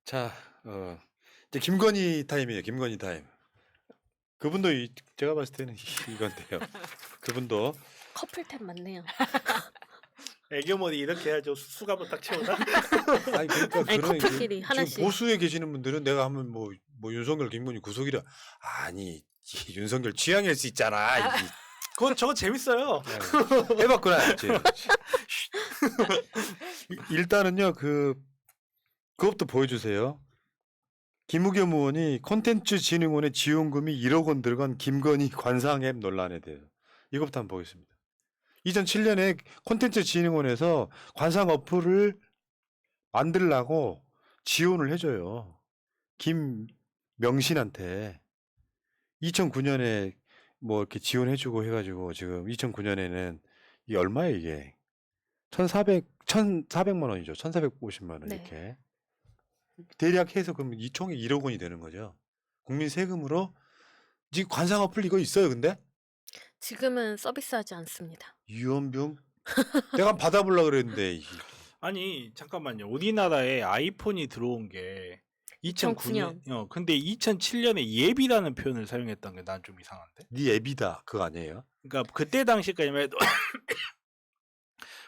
자, 이제 김건희 타임이에요. 김건희 타임. 그분도 제가 봤을 때는 이건데요. 그분도 커플템 맞네요. 애교머리 이렇게 해야죠. 수갑을 딱 채우나? 아니 그러니까 아니, 그런 커플끼리 지금 하나씩. 보수에 계시는 분들은 내가 하면 뭐 윤석열, 김건희 구속이라 아니 이 윤석열 취향일 수 있잖아. 저거 재밌어요. 해봤구나. 일단은요 그것부터 보여주세요. 김우겸 의원이 콘텐츠진흥원에 지원금이 1억 원 들어간 김건희 관상 앱 논란에 대해서 이것부터 한번 보겠습니다. 2007년에 콘텐츠진흥원에서 관상 어플을 만들라고 지원을 해줘요. 김명신한테 2009년에 뭐 이렇게 지원해주고 해가지고 지금 2009년에는 이게 얼마예요 이게? 1,400만 원이죠. 1,450만 원 네. 이렇게. 대략 해서 그러면 이 총이 1억 원이 되는 거죠. 국민 세금으로 지금 관상 어플 이거 있어요, 근데? 지금은 서비스하지 않습니다. 유언병? 내가 받아보려고 그랬는데. 아니 잠깐만요. 우리나라에 아이폰이 들어온 게 2009년. 근데 2007년에 앱이라는 표현을 사용했던 게 난 좀 이상한데. 네 앱이다 그거 아니에요? 그러니까 그때 당시까지만 해도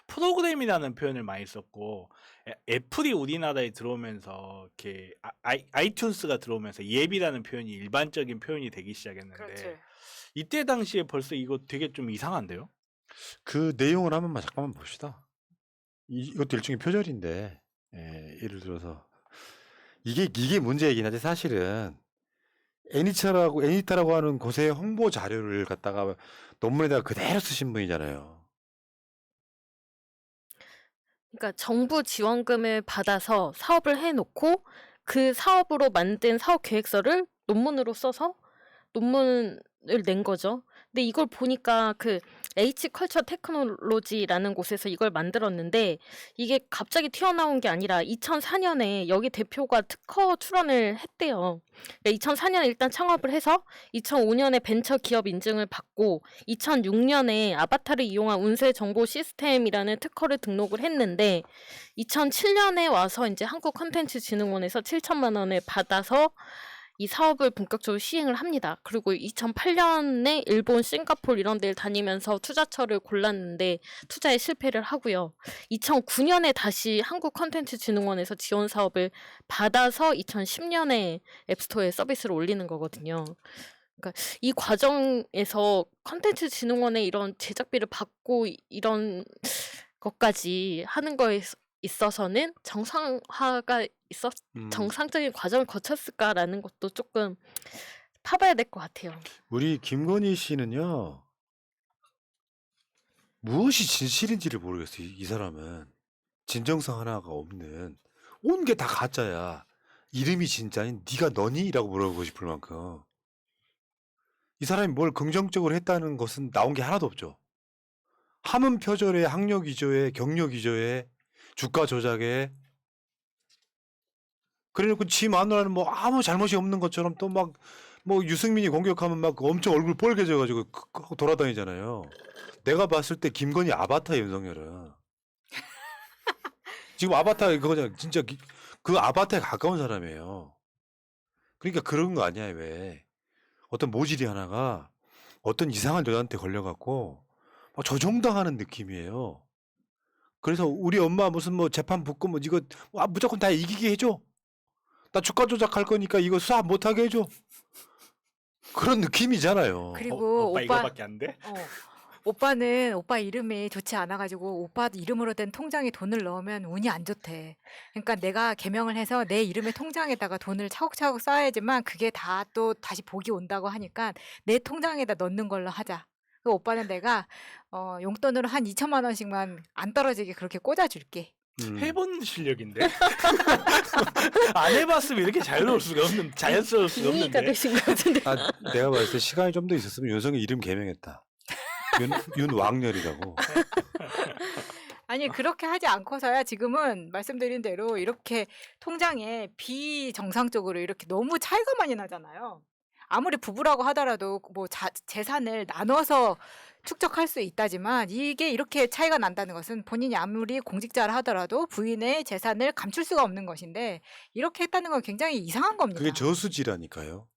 프로그램이라는 표현을 많이 썼고 애플이 우리나라에 들어오면서 이렇게 아이튠스가 들어오면서 앱이라는 표현이 일반적인 표현이 되기 시작했는데 그렇지. 이때 당시에 벌써 이거 되게 좀 이상한데요? 그 내용을 한번 잠깐만 봅시다. 이것도 일종의 표절인데, 예를 들어서 이게 문제이긴 한데 사실은 애니타라고 하는 곳의 홍보 자료를 갖다가 논문에다가 그대로 쓰신 분이잖아요. 그러니까 정부 지원금을 받아서 사업을 해놓고 그 사업으로 만든 사업 계획서를 논문으로 써서 논문을 낸 거죠. 근데 이걸 보니까 그 H컬처 테크놀로지라는 곳에서 이걸 만들었는데 이게 갑자기 튀어나온 게 아니라 2004년에 여기 대표가 특허 출원을 했대요. 2004년에 일단 창업을 해서 2005년에 벤처 기업 인증을 받고 2006년에 아바타를 이용한 운세 정보 시스템이라는 특허를 등록을 했는데 2007년에 와서 이제 한국콘텐츠진흥원에서 7천만 원을 받아서 이 사업을 본격적으로 시행을 합니다. 그리고 2008년에 일본, 싱가포르 이런 데를 다니면서 투자처를 골랐는데 투자에 실패를 하고요. 2009년에 다시 한국콘텐츠진흥원에서 지원 사업을 받아서 2010년에 앱스토어에 서비스를 올리는 거거든요. 그러니까 이 과정에서 콘텐츠진흥원의 이런 제작비를 받고 이런 것까지 하는 거에 있어서는 정상화가 정상적인 과정을 거쳤을까라는 것도 조금 파봐야 될 것 같아요. 우리 김건희 씨는요 무엇이 진실인지를 모르겠어요. 이 사람은 진정성 하나가 없는 온 게 다 가짜야. 이름이 진짜인 네가 너니? 라고 물어보고 싶을 만큼 이 사람이 뭘 긍정적으로 했다는 것은 나온 게 하나도 없죠. 함은 표절에 학력 위조에 경력 위조에 주가 조작에 그래놓고 지 마누라는 뭐 아무 잘못이 없는 것처럼 또 막 뭐 유승민이 공격하면 막 엄청 얼굴 뻘개져가지고 하고 돌아다니잖아요. 내가 봤을 때 김건희 아바타 윤석열은 지금 아바타 그거잖아. 진짜 그 아바타에 가까운 사람이에요. 그러니까 그런 거 아니야 왜 어떤 모질이 하나가 어떤 이상한 여자한테 걸려갖고 막 조종당하는 느낌이에요. 그래서 우리 엄마 무슨 뭐 재판 붙고 뭐 이거 무조건 다 이기게 해줘. 나 주가 조작할 거니까 이거 수사 못하게 해줘. 그런 느낌이잖아요. 그리고 오빠 이거밖에 안 돼? 오빠는 오빠 이름이 좋지 않아가지고 오빠 이름으로 된 통장에 돈을 넣으면 운이 안 좋대. 그러니까 내가 개명을 해서 내 이름의 통장에다가 돈을 차곡차곡 쌓아야지만 그게 다 또 다시 복이 온다고 하니까 내 통장에다 넣는 걸로 하자. 그 오빠는 내가 용돈으로 한 2천만 원씩만 안 떨어지게 그렇게 꽂아줄게. 해본 실력인데 안 해봤으면 이렇게 자연스러울 수가 빙의가 없는데. 되신 것 같은데. 내가 봤을 때 시간이 좀 더 있었으면 윤석열 이름 개명했다. 윤왕렬이라고. 아니 그렇게 하지 않고서야 지금은 말씀드린 대로 이렇게 통장에 비정상적으로 이렇게 너무 차이가 많이 나잖아요. 아무리 부부라고 하더라도 뭐 재산을 나눠서 축적할 수 있다지만 이게 이렇게 차이가 난다는 것은 본인이 아무리 공직자를 하더라도 부인의 재산을 감출 수가 없는 것인데 이렇게 했다는 건 굉장히 이상한 그게 겁니다. 저수지라니까요.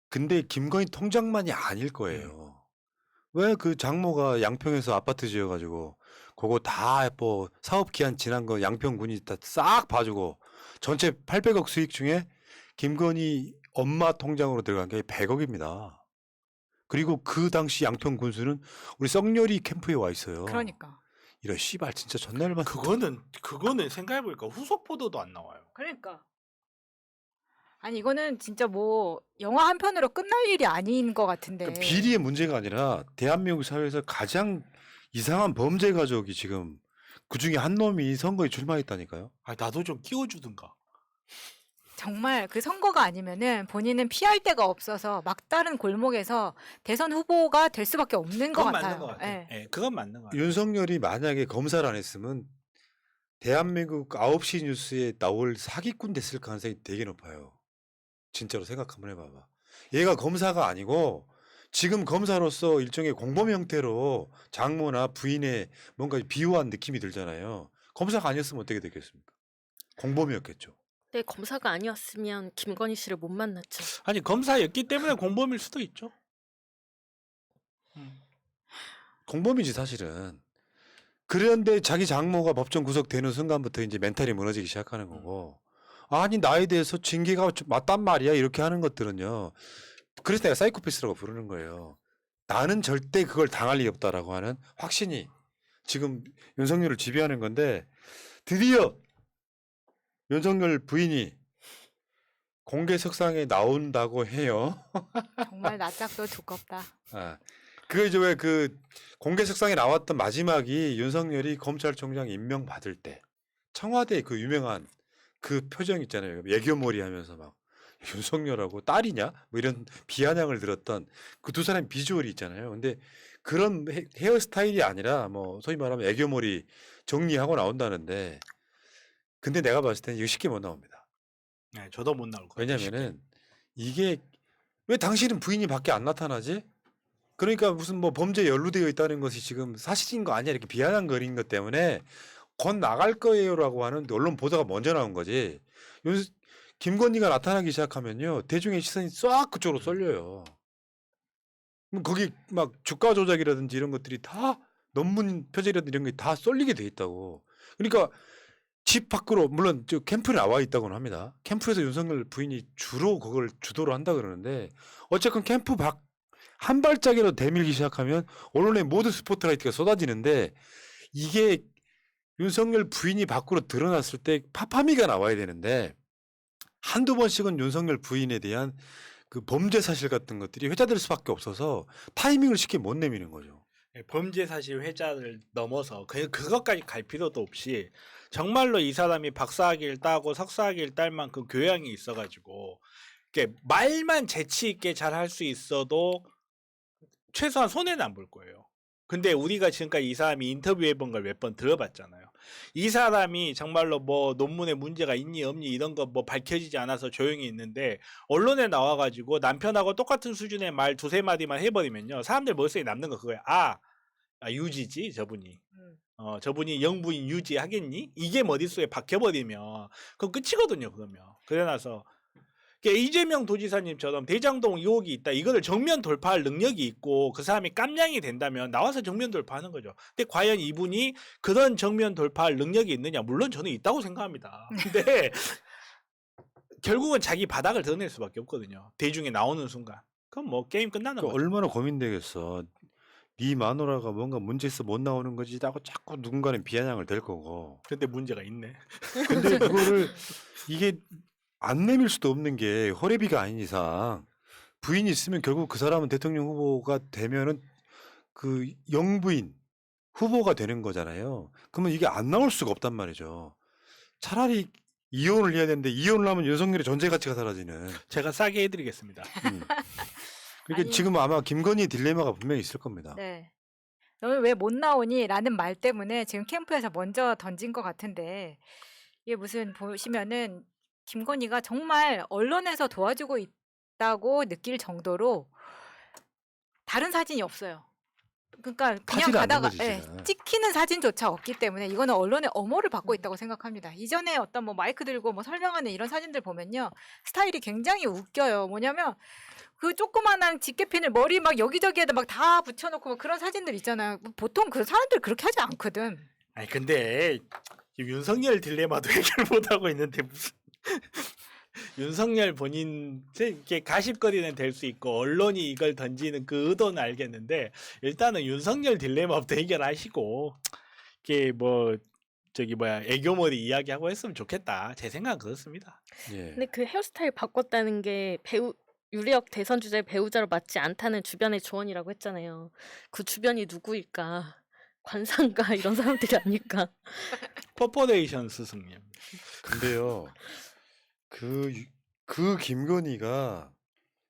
근데 김건희 통장만이 아닐 음. 거예요. 왜 그 장모가 양평에서 아파트 지어가지고 그거 다 뭐 사업 기한 지난 거 양평군이 다 싹 봐주고 전체 800억 수익 중에 김건희 엄마 통장으로 들어간 게 100억입니다. 그리고 그 당시 양평 군수는 우리 썩녀리 캠프에 와 있어요. 그러니까. 이런 씨발 진짜 전날만 그거는 생각해보니까 후속 보도도 안 나와요. 그러니까. 아니 이거는 진짜 뭐 영화 한 편으로 끝날 일이 아닌 것 같은데. 그러니까 비리의 문제가 아니라 대한민국 사회에서 가장 이상한 범죄 가족이 지금 그 중에 한 놈이 선거에 출마했다니까요. 아 나도 좀 끼워주든가. 정말 그 선거가 아니면은 본인은 피할 데가 없어서 막다른 골목에서 대선 후보가 될 수밖에 없는 것 그건 같아요. 맞는 것 같아. 예. 예, 그건 맞는 것 같아. 윤석열이 만약에 검사를 안 했으면 대한민국 9시 뉴스에 나올 사기꾼 됐을 가능성이 되게 높아요. 진짜로 생각 한번 해봐봐. 얘가 검사가 아니고 지금 검사로서 일종의 공범 형태로 장모나 부인의 뭔가 비호한 느낌이 들잖아요. 검사가 아니었으면 어떻게 됐겠습니까? 공범이었겠죠. 네, 검사가 아니었으면 김건희 씨를 못 만났죠. 아니 검사였기 때문에 공범일 수도 있죠. 공범이지 사실은. 그런데 자기 장모가 법정 구속되는 순간부터 이제 멘탈이 무너지기 시작하는 거고 아니 나에 대해서 징계가 맞단 말이야 이렇게 하는 것들은요. 그래서 내가 사이코패스라고 부르는 거예요. 나는 절대 그걸 당할 리 없다라고 하는 확신이 지금 윤석열을 지배하는 건데 드디어 윤석열 부인이 공개 석상에 나온다고 해요. 정말 낯짝도 두껍다. 아, 그 이제 왜 그 공개 석상에 나왔던 마지막이 윤석열이 검찰총장 임명받을 때 청와대 그 유명한 그 표정 있잖아요. 애교머리 하면서 막 윤석열하고 딸이냐? 뭐 이런 비아냥을 들었던 그 두 사람 비주얼이 있잖아요. 근데 그런 헤어스타일이 아니라 뭐 소위 말하면 애교머리 정리하고 나온다는데 근데 내가 봤을 때는 이거 쉽게 못 나옵니다. 네, 저도 못 나올 거예요. 왜냐면은 이게 왜 당신은 부인이 밖에 안 나타나지? 그러니까 무슨 뭐 범죄에 연루되어 있다는 것이 지금 사실인 거 아니야 이렇게 비아냥거리는 것 때문에 곧 나갈 거예요라고 하는 언론 보도가 먼저 나온 거지. 김건희가 나타나기 시작하면요 대중의 시선이 싹 그쪽으로 쏠려요. 그럼 거기 막 주가 조작이라든지 이런 것들이 다 논문 표절이라든지 이런 게 다 쏠리게 돼 있다고. 그러니까 집 밖으로 물론 저 캠프에 나와 있다고는 합니다. 캠프에서 윤석열 부인이 주로 그걸 주도를 한다 그러는데 어쨌건 캠프 밖 한 발짝이라도 대밀기 시작하면 언론의 모든 스포트라이트가 쏟아지는데 이게 윤석열 부인이 밖으로 드러났을 때 파파미가 나와야 되는데 한두 번씩은 윤석열 부인에 대한 그 범죄 사실 같은 것들이 회자될 수밖에 없어서 타이밍을 쉽게 못 내미는 거죠. 예, 범죄 사실 회자를 넘어서 그것까지 갈 필요도 없이 정말로 이 사람이 박사학위를 따고 석사학위를 딸 만큼 교양이 있어가지고 이렇게 말만 재치 있게 잘 할 수 있어도 최소한 손해는 안 볼 거예요. 근데 우리가 지금까지 이 사람이 인터뷰해본 걸 몇 번 들어봤잖아요. 이 사람이 정말로 뭐 논문에 문제가 있니 없니 이런 거 뭐 밝혀지지 않아서 조용히 있는데 언론에 나와가지고 남편하고 똑같은 수준의 말 두세 마디만 해버리면요 사람들 머릿속에 남는 거 그거야. 유지지 저분이. 저분이 영부인 유지 하겠니? 이게 머릿속에 박혀버리면 그건 끝이거든요. 그러면 그래놔서 이재명 도지사님처럼 대장동 의혹이 있다. 이거를 정면 돌파할 능력이 있고 그 사람이 깜냥이 된다면 나와서 정면 돌파하는 거죠. 근데 과연 이분이 그런 정면 돌파할 능력이 있느냐? 물론 저는 있다고 생각합니다. 근데 결국은 자기 바닥을 드러낼 수밖에 없거든요. 대중에 나오는 순간. 그럼 뭐 게임 끝나는 그 거죠. 얼마나 고민되겠어. 네 마누라가 뭔가 문제 있어 못 나오는 거지 하고 자꾸 누군가는 비아냥을 댈 거고. 근데 문제가 있네. 근데 그거를 이게 안 내밀 수도 없는 게 허례비가 아닌 이상 부인이 있으면 결국 그 사람은 대통령 후보가 되면은 그 영부인 후보가 되는 거잖아요. 그러면 이게 안 나올 수가 없단 말이죠. 차라리 이혼을 해야 되는데 이혼을 하면 윤석열의 존재 가치가 사라지는. 제가 싸게 해드리겠습니다. 그러니까 아니. 지금 아마 김건희 딜레마가 분명히 있을 겁니다. 네. 너는 왜 못 나오니? 라는 말 때문에 지금 캠프에서 먼저 던진 것 같은데 이게 무슨 보시면은 김건희가 정말 언론에서 도와주고 있다고 느낄 정도로 다른 사진이 없어요. 그러니까 그냥 타지를 않는 가다가 거지 지금. 찍히는 사진조차 없기 때문에 이거는 언론의 엄호를 받고 있다고 생각합니다. 이전에 어떤 뭐 마이크 들고 뭐 설명하는 이런 사진들 보면요. 스타일이 굉장히 웃겨요. 뭐냐면 그 조그만한 집게핀을 머리 막 여기저기에다 막 다 붙여놓고 막 그런 사진들 있잖아요. 보통 그 사람들 그렇게 하지 않거든. 아니 근데 윤석열 딜레마도 해결 못 하고 있는데 무슨 윤석열 본인 이렇게 가십거리는 될 수 있고 언론이 이걸 던지는 그 의도는 알겠는데 일단은 윤석열 딜레마부터 해결하시고 이게 뭐 저기 뭐야 애교머리 이야기하고 했으면 좋겠다. 제 생각은 그렇습니다. 예. 근데 그 헤어스타일 바꿨다는 게 유력 대선 주자의 배우자로 맞지 않다는 주변의 조언이라고 했잖아요. 그 주변이 누구일까? 관상가 이런 사람들이 아닐까? 퍼포레이션 스승님. 근데요, 그 김건희가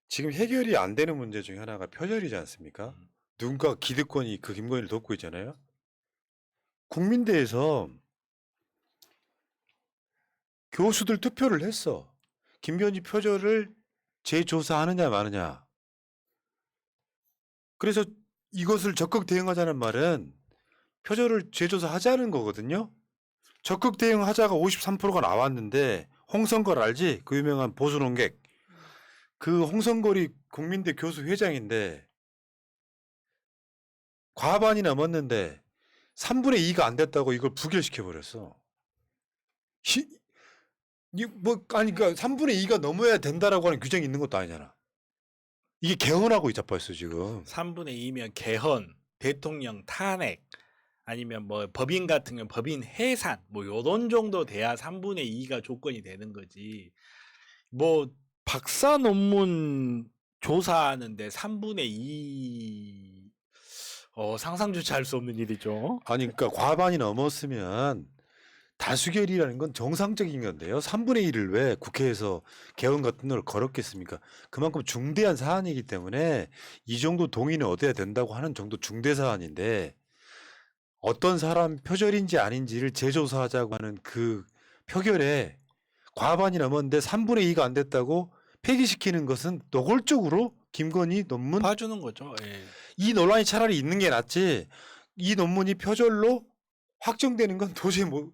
지금 해결이 안 되는 문제 중에 하나가 표절이지 않습니까? 누군가 기득권이 그 김건희를 돕고 있잖아요. 국민대에서 교수들 투표를 했어. 김건희 표절을 재조사하느냐 마느냐. 그래서 이것을 적극 대응하자는 말은 표절을 재조사하자는 거거든요. 적극 대응하자가 53%가 나왔는데 홍성걸 알지? 그 유명한 보수 논객. 그 홍성걸이 국민대 교수 회장인데 과반이 넘었는데 3분의 2가 안 됐다고 이걸 부결시켜 버렸어. 그러니까 3분의 2가 넘어야 된다라고 하는 규정이 있는 것도 아니잖아. 이게 개헌하고 있자빠졌어 지금. 3분의 2면 개헌, 대통령 탄핵 아니면 뭐 법인 같은 경우 법인 해산 뭐 요런 정도 돼야 3분의 2가 조건이 되는 거지. 뭐 박사 논문 조사하는데 3분의 2 상상조차 할 수 없는 일이죠. 아니 그러니까 과반이 넘었으면 다수결이라는 건 정상적인 건데요. 3분의 1을 왜 국회에서 개헌 같은 걸 걸었겠습니까? 그만큼 중대한 사안이기 때문에 이 정도 동의는 얻어야 된다고 하는 정도 중대 사안인데 어떤 사람 표절인지 아닌지를 재조사하자고 하는 그 표결에 과반이 넘었는데 3분의 2가 안 됐다고 폐기시키는 것은 노골적으로 김건희 논문 봐주는 거죠. 예. 이 논란이 차라리 있는 게 낫지 이 논문이 표절로 확정되는 건 도저히 못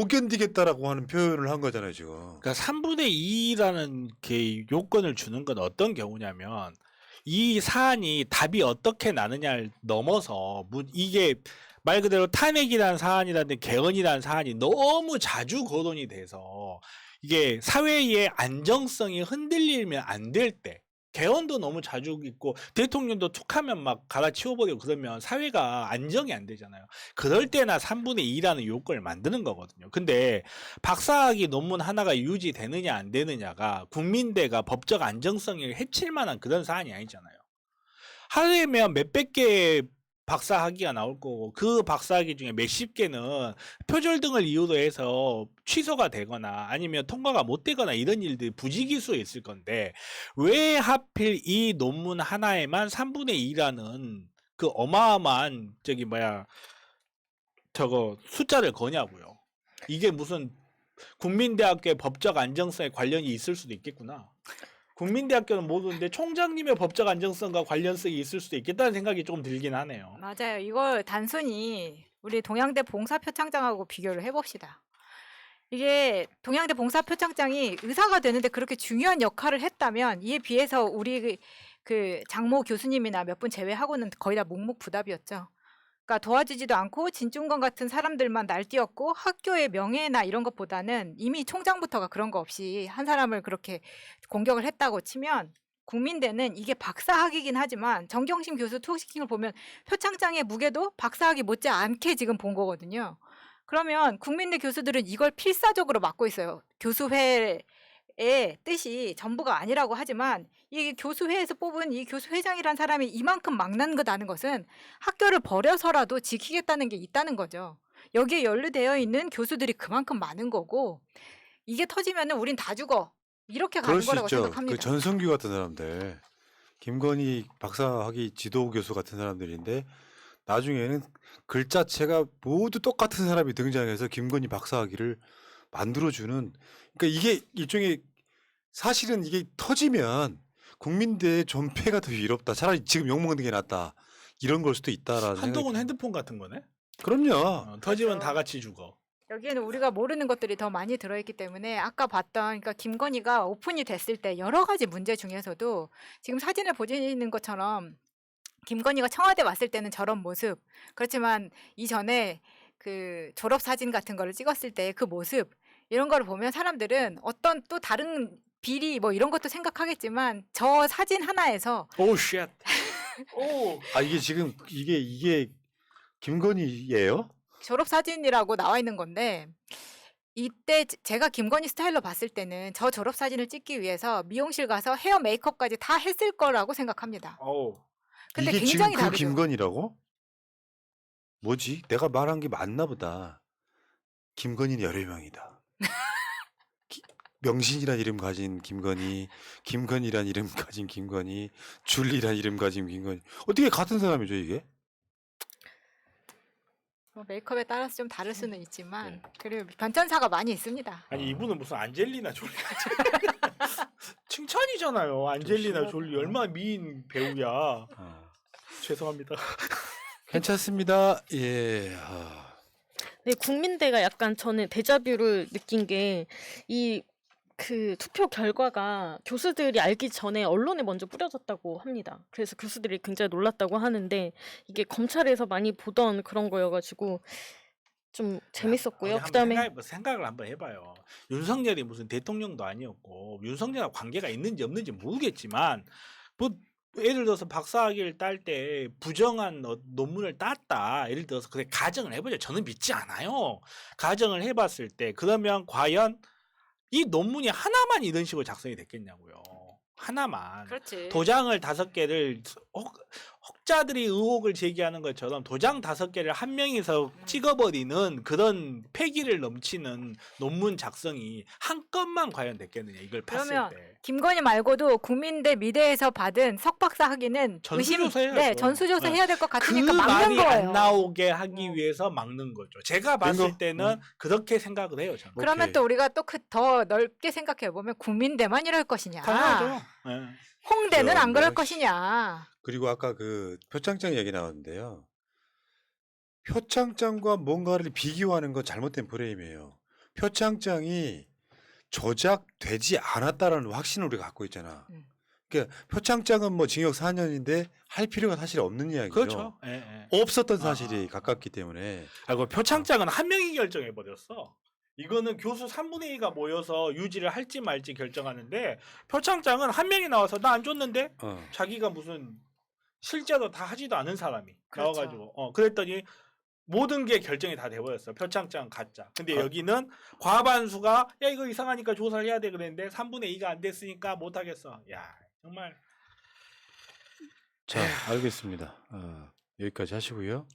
견디겠다라고 하는 표현을 한 거잖아요 지금. 그러니까 3분의 2라는 게 요건을 주는 건 어떤 경우냐면 이 사안이 답이 어떻게 나느냐를 넘어서 이게 말 그대로 탄핵이라는 사안이라든지 개헌이라는 사안이 너무 자주 거론이 돼서 이게 사회의 안정성이 흔들리면 안 될 때 개헌도 너무 자주 있고 대통령도 툭하면 막 갈아치워버리고 그러면 사회가 안정이 안 되잖아요. 그럴 때나 3분의 2라는 요건을 만드는 거거든요. 근데 박사학위 논문 하나가 유지되느냐 안 되느냐가 국민대가 법적 안정성을 해칠 만한 그런 사안이 아니잖아요. 하려면 몇백 개의 박사학위가 나올 거고 그 박사학위 중에 몇십 개는 표절 등을 이유로 해서 취소가 되거나 아니면 통과가 못 되거나 이런 일들이 부지기수에 있을 건데 왜 하필 이 논문 하나에만 3분의 2라는 그 어마어마한 숫자를 거냐고요. 이게 무슨 국민대학교의 법적 안정성에 관련이 있을 수도 있겠구나. 국민대학교는 모르는데 총장님의 법적 안정성과 관련성이 있을 수도 있겠다는 생각이 조금 들긴 하네요. 맞아요. 이걸 단순히 우리 동양대 봉사표창장하고 비교를 해봅시다. 이게 동양대 봉사표창장이 의사가 되는데 그렇게 중요한 역할을 했다면 이에 비해서 우리 그 장모 교수님이나 몇 분 제외하고는 거의 다 묵묵부답이었죠. 그러니까 도와주지도 않고 진중권 같은 사람들만 날뛰었고 학교의 명예나 이런 것보다는 이미 총장부터가 그런 거 없이 한 사람을 그렇게 공격을 했다고 치면 국민대는 이게 박사학위긴 하지만 정경심 교수 투옥시킨 걸 보면 표창장의 무게도 박사학위 못지않게 지금 본 거거든요. 그러면 국민대 교수들은 이걸 필사적으로 맡고 있어요. 교수회의 뜻이 전부가 아니라고 하지만 이 교수회에서 뽑은 이 교수회장이란 사람이 이만큼 막는다는 것은 학교를 버려서라도 지키겠다는 게 있다는 거죠. 여기에 연루되어 있는 교수들이 그만큼 많은 거고 이게 터지면은 우린 다 죽어. 이렇게 가는 그럴 수 거라고 있죠. 생각합니다. 그 전성규 같은 사람들, 김건희 박사학위 지도 교수 같은 사람들인데 나중에는 글자체가 모두 똑같은 사람이 등장해서 김건희 박사학위를 만들어주는. 그러니까 이게 일종의 사실은 이게 터지면 국민대의 존폐가 더 위롭다. 차라리 지금 욕먹는 게 낫다. 이런 걸 수도 있다라는 생각이 한동훈 듭니다. 핸드폰 같은 거네. 그럼요. 터지면 맞아. 다 같이 죽어. 여기에는 우리가 모르는 것들이 더 많이 들어있기 때문에 아까 봤던 그러니까 김건희가 오픈이 됐을 때 여러 가지 문제 중에서도 지금 사진을 보시는 것처럼 김건희가 청와대 왔을 때는 저런 모습 그렇지만 이전에 그 졸업 사진 같은 거를 찍었을 때 그 모습 이런 거를 보면 사람들은 어떤 또 다른 비리 뭐 이런 것도 생각하겠지만 저 사진 하나에서 오 쉣. 오. 아 이게 지금 이게 김건희예요? 졸업 사진이라고 나와 있는 건데 이때 제가 김건희 스타일로 봤을 때는 저 졸업 사진을 찍기 위해서 미용실 가서 헤어 메이크업까지 다 했을 거라고 생각합니다. 오. 근데 이게 지금 굉장히 그 다르죠. 김건희라고? 뭐지? 내가 말한 게 맞나 보다. 김건희는 여러 명이다. 명신이란 이름 가진 김건희, 김건희란 이름 가진 김건희, 줄리란 이름 가진 김건희. 어떻게 같은 사람이죠 이게? 뭐 메이크업에 따라서 좀 다를 수는 네. 있지만 그리고 변천사가 많이 있습니다. 아니 이분은 무슨 안젤리나 졸리 칭찬이잖아요. 안젤리나 졸리 얼마나 미인 배우야. 아, 죄송합니다. 괜찮습니다. 예. 네, 국민대가 약간 저는 데자뷰를 느낀 게 이 그 투표 결과가 교수들이 알기 전에 언론에 먼저 뿌려졌다고 합니다. 그래서 교수들이 굉장히 놀랐다고 하는데 이게 검찰에서 많이 보던 그런 거여가지고 좀 재밌었고요. 어디 그다음에 한번 생각을 한번 해봐요. 윤석열이 무슨 대통령도 아니었고 윤석열과 관계가 있는지 없는지 모르겠지만 뭐 예를 들어서 박사학위를 딸 때 부정한 논문을 땄다. 예를 들어서 그래 가정을 해보죠. 저는 믿지 않아요. 가정을 해봤을 때 그러면 과연 이 논문이 하나만 이런 식으로 작성이 됐겠냐고요. 하나만. 그렇지. 도장을 5개를 혹자들이 의혹을 제기하는 것처럼 도장 5개를 한 명이서 찍어버리는 그런 패기를 넘치는 논문 작성이 한 건만 과연 됐겠느냐 이걸 봤을 그러면 때. 김건희 말고도 국민대 미대에서 받은 석박사 학위는 전수조사 해야죠. 네, 전수조사 네. 해야 될 것 그 같으니까 막는 말이 거예요. 안 나오게 하기 어. 위해서 막는 거죠. 제가 봤을 bingo. 때는 그렇게 생각을 해요. 저는. 그러면 오케이. 또 우리가 또 더 넓게 생각해 보면 국민대만 이럴 것이냐, 당연하죠. 예. 홍대는 안 그럴 역시. 것이냐. 그리고 아까 그 표창장 얘기 나왔는데요. 표창장과 뭔가를 비교하는 건 잘못된 프레임이에요. 표창장이 조작되지 않았다라는 확신을 우리가 갖고 있잖아. 그러니까 표창장은 뭐 징역 4년인데 할 필요가 사실 없는 이야기죠. 그렇죠. 예, 예. 없었던 사실이 가깝기 때문에. 아이고 표창장은 한 명이 결정해 버렸어. 이거는 교수 3분의 2가 모여서 유지를 할지 말지 결정하는데 표창장은 한 명이 나와서 나 안 줬는데 어. 자기가 무슨 실제로 다 하지도 않은 사람이 그렇죠. 나와가지고 그랬더니 모든 게 결정이 다 돼버렸어. 표창장 가짜. 근데 아. 여기는 과반수가 야 이거 이상하니까 조사를 해야 돼 그랬는데 3분의 2가 안 됐으니까 못 하겠어. 야 정말 자, 알겠습니다. 여기까지 하시고요.